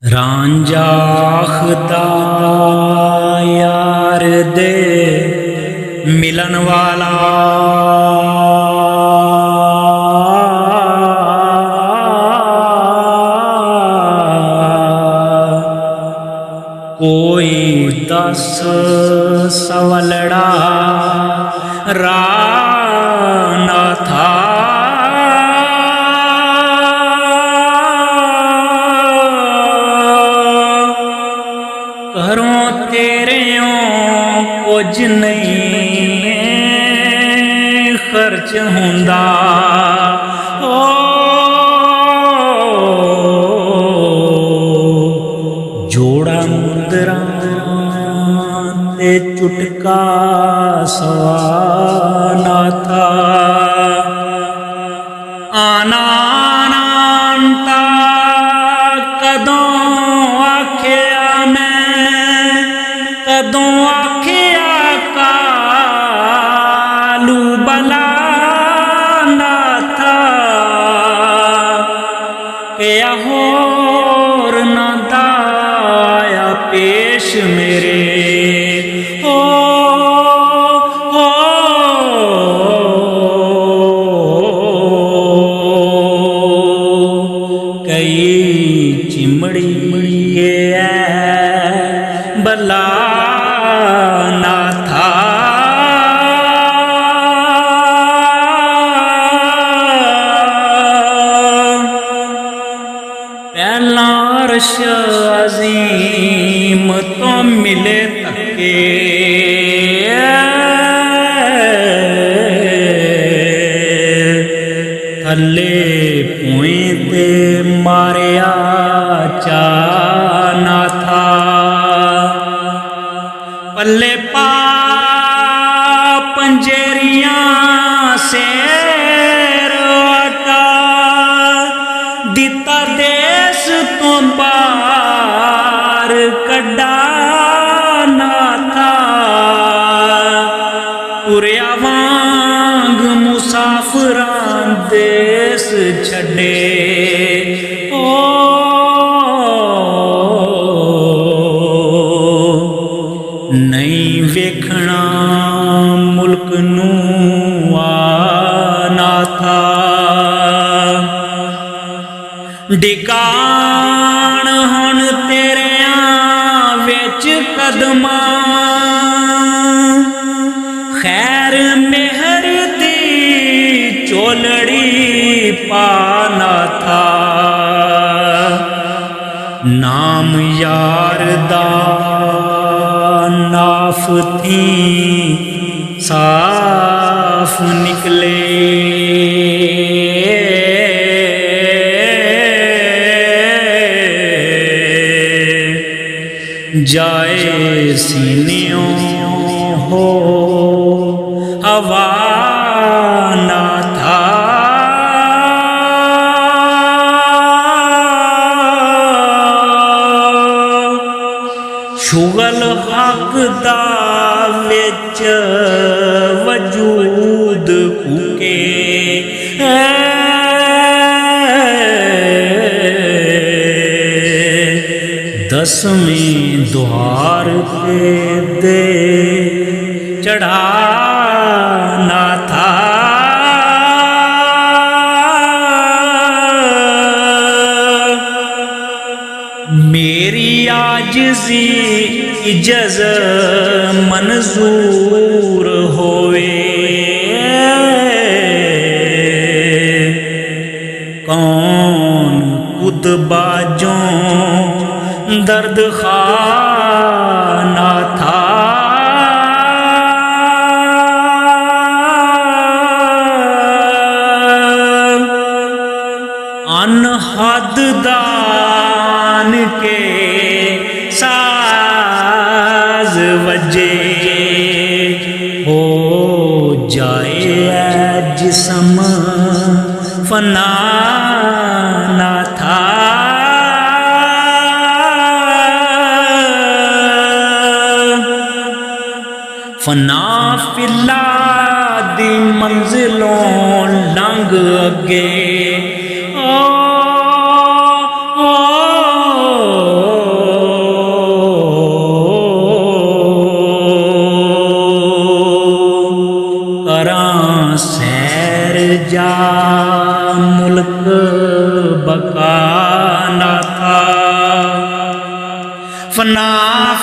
रांझा खुदा यार दे मिलन वाला कोई 10 सवलड़ा राना था। घरों तेरेओं कुछ नहीं खर्च हुंदा ओ जोड़ा मुंदरां ते चुटका सवाना था। आना नानता कदों आखिया मैं कदों आखिया कालू बला ना था क्या होर ना दाया पेश मेरे ओ कई चिमड़ी बला ना था। पहला अर्श अजीम तो मिले तके थले पुएं ते मारिया चाना था। पल्ले पा पंजेरियां शेर आटा दिता देश तो बार कड्डा ना था। तुरिया वांग मुसाफिरां देश छड़े ओ नहीं वेखना मुल्क नूं आना था। डिकाण हुण तेरियां विच कदमां खैर मेहर दी चोलड़ी पाना था। नाम यार दा नाफ थी साफ निकले जाए सीनियों हो हवा ना था। शुगल हक दा विच वजूद कुके दसवीं द्वार पे दे चढ़ाना था। मेरी आजिज़ी इजज़ मंजूर होवे कौन खुद बाजों दर्द खाना था। अनहद दान के साज वजे हो जाए जिस्म फना ना था। फना फिला दी मंजिलों लंघ अगे ओ फना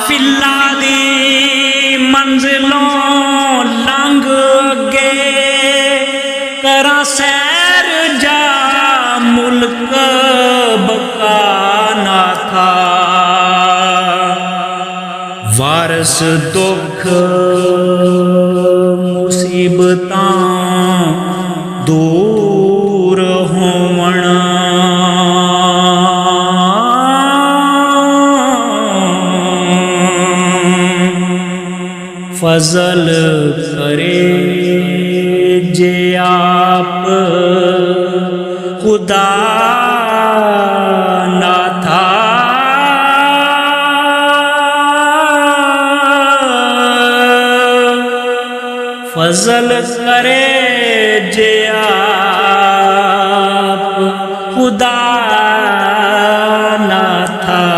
फिल्ला दी मंजिलों लंघ गए करा सैर जा मुल्क बकाना था वारस दुख मुसीबतां दूर होवण फजल करे जे आप खुदा ना था फजल करे जे आप खुदा ना था